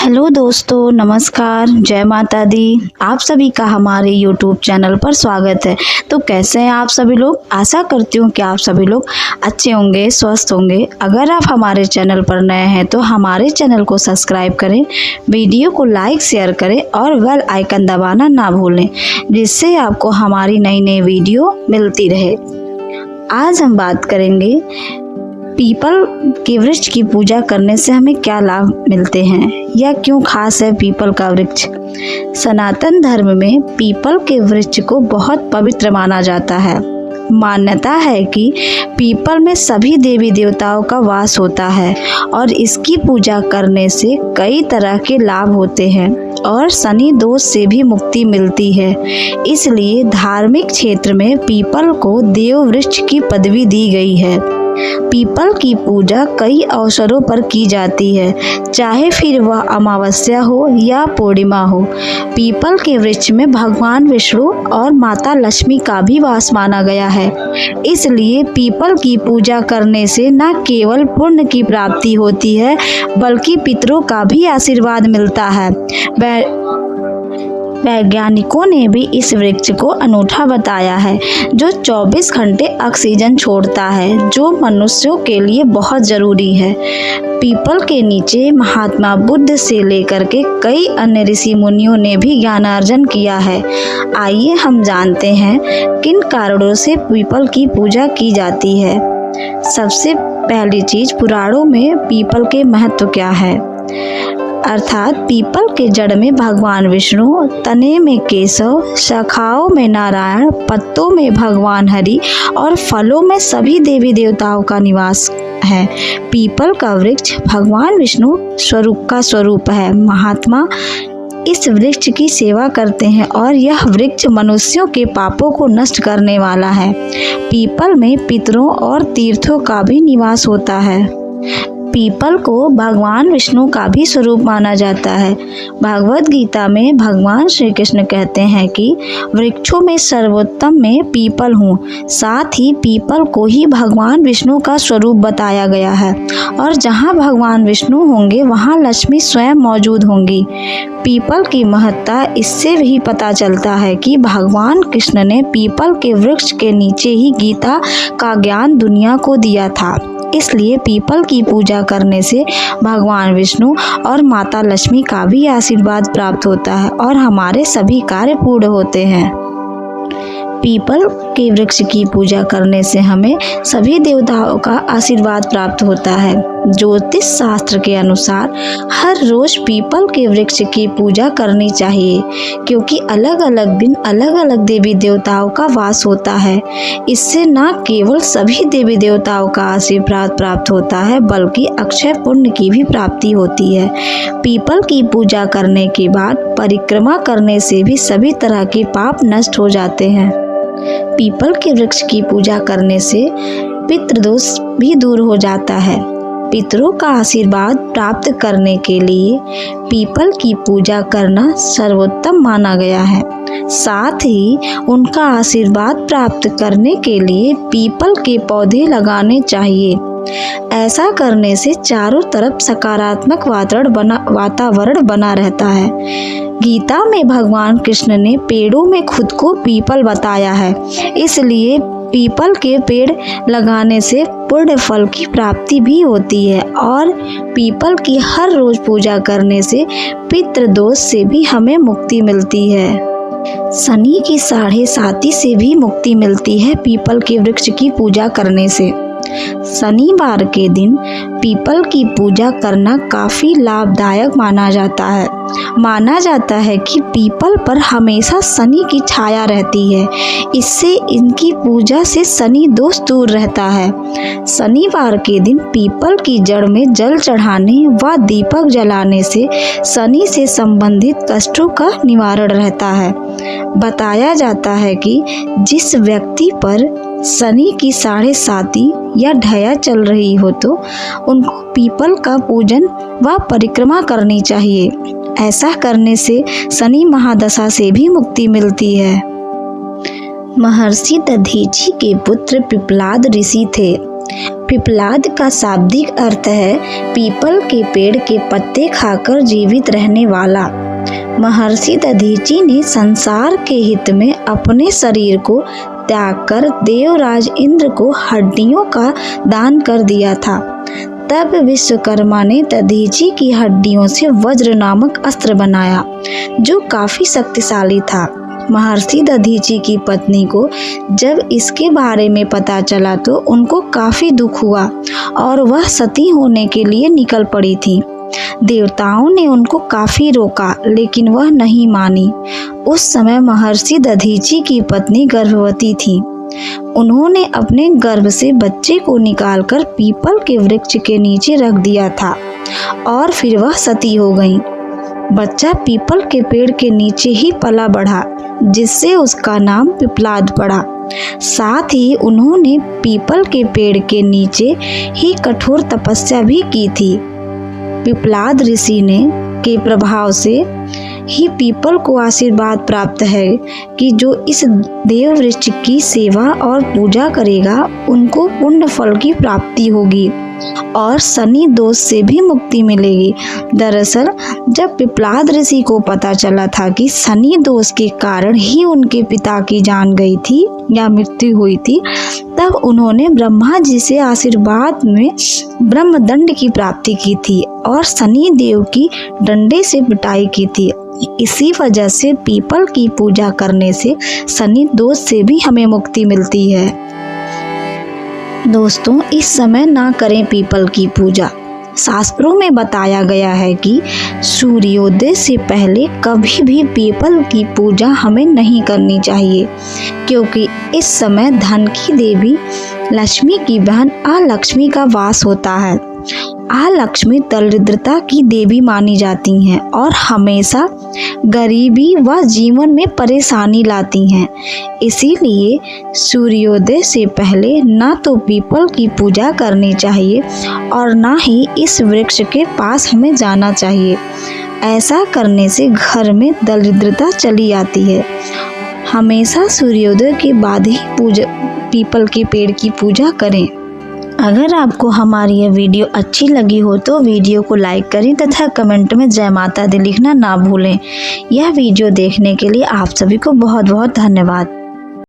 Hello दोस्तों, नमस्कार, जय माता दी। आप सभी का हमारे YouTube चैनल पर स्वागत है। तो कैसे हैं आप सभी लोग? आशा करती हूँ कि आप सभी लोग अच्छे होंगे, स्वस्थ होंगे। अगर आप हमारे चैनल पर नए हैं तो हमारे चैनल को सब्सक्राइब करें, वीडियो को लाइक शेयर करें और बेल आइकन दबाना ना भूलें, जिससे आपको हमारी नई नई वीडियो मिलती रहे। आज हम बात करेंगे पीपल के वृक्ष की पूजा करने से हमें क्या लाभ मिलते हैं या क्यों खास है पीपल का वृक्ष। सनातन धर्म में पीपल के वृक्ष को बहुत पवित्र माना जाता है। मान्यता है कि पीपल में सभी देवी देवताओं का वास होता है और इसकी पूजा करने से कई तरह के लाभ होते हैं और शनि दोष से भी मुक्ति मिलती है। इसलिए धार्मिक क्षेत्र में पीपल को देव वृक्ष की पदवी दी गई है। पीपल की पूजा कई अवसरों पर की जाती है, चाहे फिर वह अमावस्या हो या पूर्णिमा हो। पीपल के वृक्ष में भगवान विष्णु और माता लक्ष्मी का भी वास माना गया है। इसलिए पीपल की पूजा करने से न केवल पुण्य की प्राप्ति होती है, बल्कि पितरों का भी आशीर्वाद मिलता है। वैज्ञानिकों ने भी इस वृक्ष को अनूठा बताया है, जो 24 घंटे ऑक्सीजन छोड़ता है, जो मनुष्यों के लिए बहुत जरूरी है। पीपल के नीचे महात्मा बुद्ध से लेकर के कई अन्य ऋषि मुनियों ने भी ज्ञानार्जन किया है। आइए हम जानते हैं किन कारणों से पीपल की पूजा की जाती है। सबसे पहली चीज, पुराणों में पीपल के महत्व क्या है। अर्थात पीपल के जड़ में भगवान विष्णु, तने में केशव, शाखाओं में नारायण, पत्तों में भगवान हरि और फलों में सभी देवी देवताओं का निवास है। पीपल का वृक्ष भगवान विष्णु का स्वरूप है। महात्मा इस वृक्ष की सेवा करते हैं और यह वृक्ष मनुष्यों के पापों को नष्ट करने वाला है। पीपल में पितरों और तीर्थों का भी निवास होता है। पीपल को भगवान विष्णु का भी स्वरूप माना जाता है। भगवद गीता में भगवान श्री कृष्ण कहते हैं कि वृक्षों में सर्वोत्तम मैं पीपल हूँ। साथ ही पीपल को ही भगवान विष्णु का स्वरूप बताया गया है और जहाँ भगवान विष्णु होंगे वहाँ लक्ष्मी स्वयं मौजूद होंगी। पीपल की महत्ता इससे भी पता चलता है कि भगवान कृष्ण ने पीपल के वृक्ष के नीचे ही गीता का ज्ञान दुनिया को दिया था। इसलिए पीपल की पूजा करने से भगवान विष्णु और माता लक्ष्मी का भी आशीर्वाद प्राप्त होता है और हमारे सभी कार्य पूर्ण होते हैं। पीपल के वृक्ष की पूजा करने से हमें सभी देवताओं का आशीर्वाद प्राप्त होता है। ज्योतिष शास्त्र के अनुसार हर रोज पीपल के वृक्ष की पूजा करनी चाहिए, क्योंकि अलग अलग दिन अलग अलग देवी देवताओं का वास होता है। इससे न केवल सभी देवी देवताओं का आशीर्वाद प्राप्त होता है, बल्कि अक्षय पुण्य की भी प्राप्ति होती है। पीपल की पूजा करने के बाद परिक्रमा करने से भी सभी तरह के पाप नष्ट हो जाते हैं। पीपल के वृक्ष की पूजा करने से पितृदोष भी दूर हो जाता है। पितरों का आशीर्वाद प्राप्त करने के लिए पीपल की पूजा करना सर्वोत्तम माना गया है। साथ ही उनका आशीर्वाद प्राप्त करने के लिए पीपल के पौधे लगाने चाहिए। ऐसा करने से चारों तरफ सकारात्मक वातावरण बना रहता है। गीता में भगवान कृष्ण ने पेड़ों में खुद को पीपल बताया है। इसलिए पीपल के पेड़ लगाने से पुण्य फल की प्राप्ति भी होती है और पीपल की हर रोज पूजा करने से पितृदोष से भी हमें मुक्ति मिलती है। शनि की 7.5 से भी मुक्ति मिलती है पीपल के वृक्ष की पूजा करने से। शनिवार के दिन पीपल की पूजा करना काफी लाभदायक माना जाता है। माना जाता है कि पीपल पर हमेशा शनि की छाया रहती है। इससे इनकी पूजा से शनि दोष दूर रहता है। शनिवार के दिन पीपल की जड़ में जल चढ़ाने व दीपक जलाने से शनि से संबंधित कष्टों का निवारण रहता है। बताया जाता है कि जिस व्यक्ति पर शनि की 7.5 या ढैया चल रही हो तो उनको पीपल का पूजन व परिक्रमा करनी चाहिए। ऐसा करने से शनि महादशा से भी मुक्ति मिलती है। महर्षि दधीची के पुत्र पिप्पलाद ऋषि थे। पिपलाद का शाब्दिक अर्थ है पीपल के पेड़ के पत्ते खाकर जीवित रहने वाला। महर्षि दधीचि ने संसार के हित में अपने शरीर को त्याग कर देवराज इंद्र को हड्डियों का दान कर दिया था। तब विश्वकर्मा ने दधीचि की हड्डियों से वज्र नामक अस्त्र बनाया जो काफी शक्तिशाली था। महर्षि दधीचि की पत्नी को जब इसके बारे में पता चला तो उनको काफी दुख हुआ और वह सती होने के लिए निकल पड़ी थी। देवताओं ने उनको काफी रोका लेकिन वह नहीं मानी। उस समय महर्षि दधीचि की पत्नी गर्भवती थी। उन्होंने अपने गर्भ से बच्चे को निकालकर पीपल के वृक्ष के नीचे रख दिया था और फिर वह सती हो गई। बच्चा पीपल के पेड़ के नीचे ही पला बढ़ा जिससे उसका नाम पिपलाद पड़ा। साथ ही उन्होंने पीपल के पेड़ के नीचे ही कठोर तपस्या भी की थी। पिपलाद ऋषि ने के प्रभाव से ही पीपल को आशीर्वाद प्राप्त है कि जो इस देव वृक्ष की सेवा और पूजा करेगा उनको पुण्य फल की प्राप्ति होगी और शनि दोष से भी मुक्ति मिलेगी। दरअसल जब पिपलाद ऋषि को पता चला था कि शनि दोष के कारण ही उनके पिता की जान गई थी या मृत्यु हुई थी, तब उन्होंने ब्रह्मा जी से आशीर्वाद में ब्रह्मदंड की प्राप्ति की थी और शनि देव की डंडे से पिटाई की थी। इसी वजह से पीपल की पूजा करने से शनि दोष से भी हमें मुक्ति मिलती है। दोस्तों, इस समय ना करें पीपल की पूजा। शास्त्रों में बताया गया है कि सूर्योदय से पहले कभी भी पीपल की पूजा हमें नहीं करनी चाहिए क्योंकि इस समय धन की देवी लक्ष्मी की बहन अलक्ष्मी का वास होता है। अलक्ष्मी दरिद्रता की देवी मानी जाती हैं और हमेशा गरीबी व जीवन में परेशानी लाती हैं। इसीलिए सूर्योदय से पहले ना तो पीपल की पूजा करनी चाहिए और ना ही इस वृक्ष के पास हमें जाना चाहिए। ऐसा करने से घर में दरिद्रता चली आती है। हमेशा सूर्योदय के बाद ही पीपल के पेड़ की पूजा करें। अगर आपको हमारी यह वीडियो अच्छी लगी हो तो वीडियो को लाइक करें तथा कमेंट में जय माता दी लिखना ना भूलें। यह वीडियो देखने के लिए आप सभी को बहुत बहुत धन्यवाद।